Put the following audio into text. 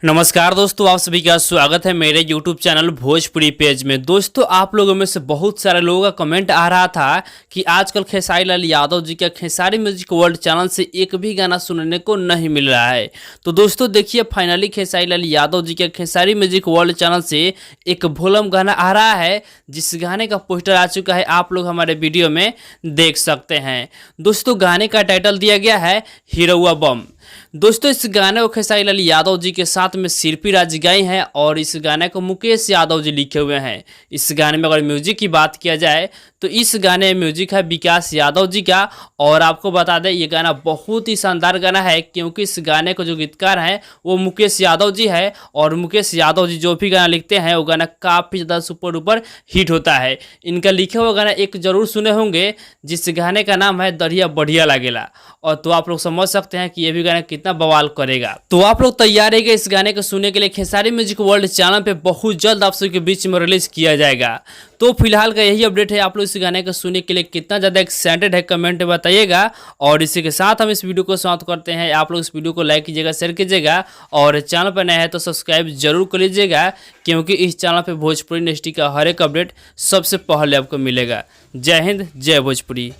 नमस्कार दोस्तों, आप सभी का स्वागत है मेरे YouTube चैनल भोजपुरी पेज में। दोस्तों, आप लोगों में से बहुत सारे लोगों का कमेंट आ रहा था कि आजकल खेसारी लाल यादव जी का खेसारी म्यूजिक वर्ल्ड चैनल से एक भी गाना सुनने को नहीं मिल रहा है। तो दोस्तों देखिए, फाइनली खेसारी लाल यादव जी का खेसारी म्यूजिक वर्ल्ड चैनल से एक वॉल्यूम गाना आ रहा है, जिस गाने का पोस्टर आ चुका है। आप लोग हमारे वीडियो में देख सकते हैं। दोस्तों, गाने का टाइटल दिया गया है हीरोआ बम। दोस्तों, इस गाने को खेसारी लाल यादव जी के साथ में शिल्पी राज गाई हैं और इस गाने को मुकेश यादव जी लिखे हुए हैं। इस गाने में अगर म्यूजिक की बात किया जाए तो इस गाने में म्यूजिक है विकास यादव जी का। और आपको बता दें, ये गाना बहुत ही शानदार गाना है, क्योंकि इस गाने को जो गीतकार हैं वो मुकेश यादव जी है। और मुकेश यादव जी जो भी गाना लिखते हैं वो गाना काफ़ी ज़्यादा सुपर डुपर हिट होता है। इनका लिखा हुआ गाना एक जरूर सुने होंगे, जिस गाने का नाम है दरिया बढ़िया लागेला। और तो आप लोग समझ सकते हैं कि ये भी गाना कितना बवाल करेगा। तो आप लोग तैयार है इस गाने को सुनने के लिए। खेसारी म्यूजिक वर्ल्ड चैनल पे बहुत जल्द आप सबके बीच में रिलीज किया जाएगा। तो फिलहाल का यही अपडेट है। आप लोग इस गाने को सुनने के लिए कितना ज़्यादा एक्साइटेड है कमेंट में बताइएगा। और इसी के साथ हम इस वीडियो को समाप्त करते हैं। आप लोग इस वीडियो को लाइक कीजिएगा, शेयर कीजिएगा और चैनल पर नए हैं तो सब्सक्राइब जरूर कर लीजिएगा, क्योंकि इस चैनल पर भोजपुरी इंडस्ट्री का हर एक अपडेट सबसे पहले आपको मिलेगा। जय हिंद, जय भोजपुरी।